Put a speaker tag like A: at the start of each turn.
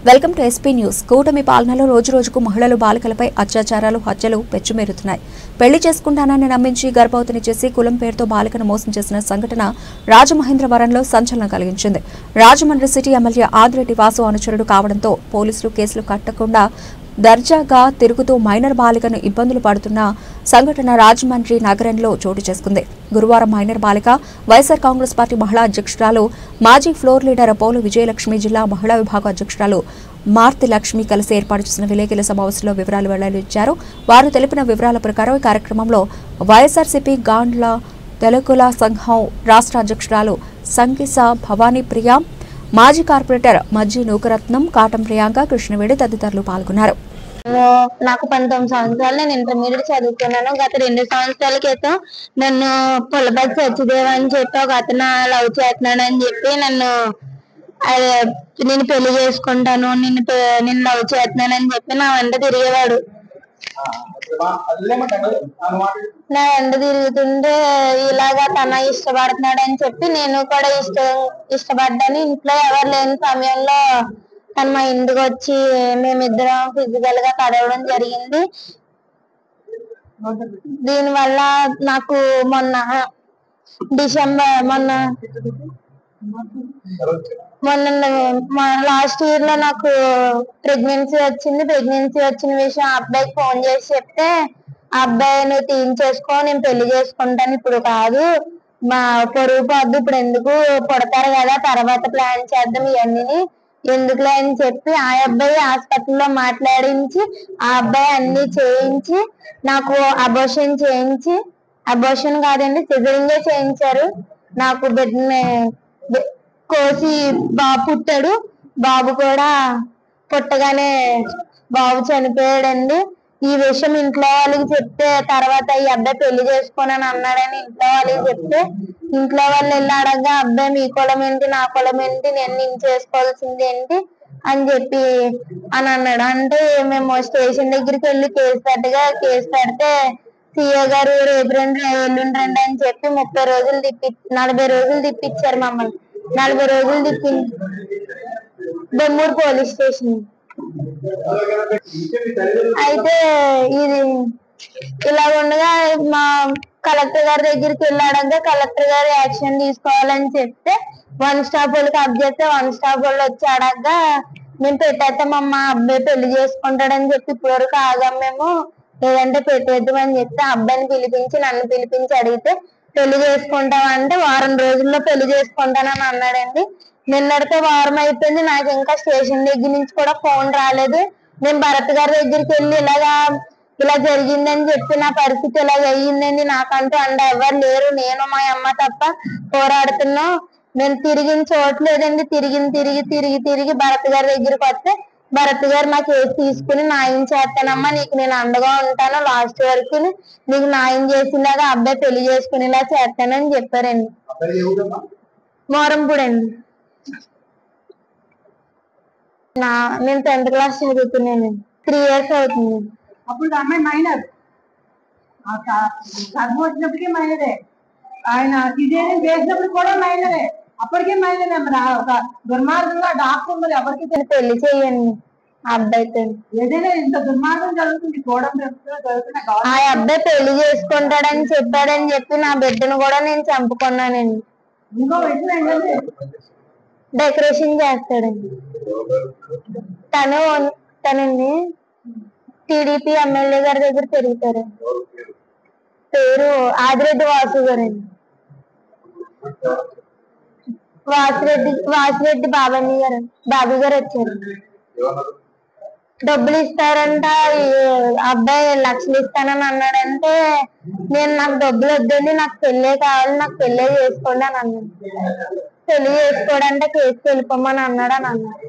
A: Welcome to SP news. కూటమి పాలనలో రోజురోజుకు మహిళలు బాలికలపై అత్యాచారాలు, హత్యలు పెచ్చుమీరుతున్నాయి. పెళ్లి చేసుకుంటానని నమ్మించి గర్భవతిని చేసి కులం పేరుతో బాలికను మోసం చేసిన సంఘటన రాజమహేంద్రవరంలో సంచలనం కలిగించింది. రాజమండ్రి సిటీ ఎమ్మెల్యే ఆదిరెడ్డి వాసు అనుచరుడు కావడంతో పోలీసులు కేసులు కట్టకుండా దర్జాగా తిరుగుతూ మైనర్ బాలికను ఇబ్బందులు పడుతున్న సంఘటన రాజమండ్రి నగరంలో చోటు చేసుకుంది. గురువారం మైనర్ బాలిక వైఎస్ఆర్ కాంగ్రెస్ పార్టీ మహిళా అధ్యక్షురాలు, మాజీ ఫ్లోర్ లీడర్ పోలు విజయలక్ష్మి, జిల్లా మహిళా విభాగం అధ్యక్షురాలు మార్తి లక్ష్మి కలిసి ఏర్పాటు చేసిన విలేకరుల సమావేశంలో వివరాలు వెల్లడించారు. వారు తెలిపిన వివరాల ప్రకారం ఈ కార్యక్రమంలో వైఎస్ఆర్సీపీ గాండ్ల తెలుగుల సంఘం రాష్ట్ర అధ్యక్షురాలు సంకిస భవానీ ప్రియ, మాజీ కార్పొరేటర్ మజ్జి నూకరత్నం, కాటం ప్రియాంక, కృష్ణవేడి తదితరులు పాల్గొన్నారు.
B: నాకు 19 సంవత్సరాలు, నేను ఇంటర్మీడియట్ చదువుకున్నాను. గత 2 సంవత్సరాల క్రితం నన్ను పుల్లబడి సచ్చిదేవ్ అని చెప్పి ఒక అతను లవ్ చేస్తున్నాడని చెప్పి నేను పెళ్లి చేసుకుంటాను, నిన్ను లవ్ చేస్తున్నానని చెప్పి నా వెంట తిరిగేవాడు. నా వెంట తిరుగుతుంటే ఇలాగా తన ఇష్టపడుతున్నాడని చెప్పి నేను కూడా ఇష్టపడ్డాను. ఇంట్లో ఎవరు లేని సమయంలో తను మా ఇంటికి వచ్చి మేమిద్దరం ఫిజికల్ గా కలవడం జరిగింది. దీనివల్ల నాకు మొన్న లాస్ట్ ఇయర్ లో నాకు ప్రెగ్నెన్సీ వచ్చింది. ప్రెగ్నెన్సీ వచ్చిన విషయం అబ్బాయికి ఫోన్ చేసి చెప్తే, ఆ అబ్బాయి నువ్వు తీయించేసుకో, నేను పెళ్లి చేసుకుంటాను, ఇప్పుడు కాదు, మా పొరుగు పోద్దు, ఇప్పుడు ఎందుకు, పుడతారు కదా తర్వాత ప్లాన్ చేద్దాం, ఇవన్నీ ఎందుకులే అని చెప్పి ఆ అబ్బాయి హాస్పిటల్లో మాట్లాడించి ఆ అబ్బాయి అన్ని చేయించి నాకు అబోర్షన్ కాదండి, సిజరింగే చేయించారు. నాకు బిడ్డని కోసి బాబు పుట్టాడు. బాబు కూడా పుట్టగానే బాబు చనిపోయాడండి. ఈ విషయం ఇంట్లో వాళ్ళకి చెప్తే తర్వాత ఈ అబ్బాయి పెళ్లి చేసుకోనని అన్నాడని ఇంట్లో వాళ్ళకి చెప్తే, ఇంట్లో వాళ్ళు వెళ్ళి అడగగా అబ్బాయి మీ కులం ఏంటి, నా కులం ఏంటి, నేను చేసుకోవాల్సింది ఏంటి అని చెప్పి అని అన్నాడు. అంటే మేము స్టేషన్ దగ్గరికి వెళ్ళి కేసు పెడితే సిఏ గారు రేపు రండి, ఎల్లుండి రండి అని చెప్పి 40 రోజులు తిప్పించారు మమ్మల్ని. 40 రోజులు బొమ్మూరు పోలీస్ స్టేషన్. అయితే ఇది ఇలా ఉండగా మా కలెక్టర్ గారి దగ్గరికి వెళ్ళాడగా కలెక్టర్ గారు యాక్షన్ తీసుకోవాలని చెప్తే 1 స్టాప్ వాళ్ళకి అప్ చేస్తే 1 స్టాప్ వాళ్ళు వచ్చి అడగగా మేము పెట్టేస్తామమ్మా, అబ్బాయి పెళ్లి చేసుకుంటాడని చెప్పి ఇప్పటివరకు ఆగాం మేము, లేదంటే పెట్టేద్దామని చెప్తే అబ్బాయిని నన్ను పిలిపించి అడిగితే పెళ్లి చేసుకుంటామంటే వారం రోజుల్లో పెళ్లి చేసుకుంటానని అన్నాడండి. నిన్నటితో వారం అయిపోయింది, నాకు ఇంకా స్టేషన్ దగ్గర నుంచి కూడా ఫోన్ రాలేదు. నేను భరత్ గారి దగ్గరికి వెళ్ళి ఇలా జరిగిందని చెప్పి నా పరిస్థితి ఇలా అయ్యిందండి, నాకంటూ ఎవరు లేరు, నేను మా అమ్మ తప్ప పోరాడుతున్నాం, నేను తిరిగిన చోట్లేదండి, తిరిగి భరత్ గారి దగ్గరికి వస్తే భరత్ గారు మా కేసు తీసుకుని న్యాయం చేస్తానమ్మా, నీకు నేను అండగా ఉంటాను, లాస్ట్ వరకు నీకు న్యాయం చేసిలాగా అబ్బాయి పెళ్లి చేసుకునేలా చేస్తానని చెప్పారండి. మోరంపూడి అండి. నేను 10th క్లాస్ చదువుతున్నాను. 3 years అవుతుంది.
C: అప్పుడు అమ్మాయి మైనర్, చదువు వచ్చినప్పటికీ మైనరే, ఆయన సిజేరియన్ చేసినప్పుడు కూడా మైనరే, అప్పటికే మైనరే. మరి ఒక దుర్మార్గంగా డాక్టర్ మరి ఎవరికి
B: పెళ్లి చేయండి ఆ అబ్బాయితో.
C: ఏదైనా ఇంత దుర్మార్గం జరుగుతుంది
B: ఆ అబ్బాయి పెళ్లి చేసుకుంటాడని చెప్పాడని చెప్పి నా బిడ్డను కూడా నేను చంపుకున్నానండి.
C: ఇంకో విషయం ఏంటంటే
B: డెకరేషన్ చేస్తాడండి. తనండి టీడీపీ ఎమ్మెల్యే గారి దగ్గర తిరుగుతారు. పేరు ఆదిరెడ్డి వాసు గారండి. వాసిరెడ్డి బాబు గారు వచ్చారు. డబ్బులు ఇస్తారంట, అబ్బాయి 1 లక్షలు ఇస్తానని అన్నాడంటే నాకు డబ్బులు వద్దండి, నాకు పెళ్ళే కావాలి, నాకు పెళ్ళే చేసుకోండి అని అన్నాడు. పెళ్లి చేసుకోవడంటే కేసుకు వెళ్ళిపోమని అన్నాడు అని అన్నాడు.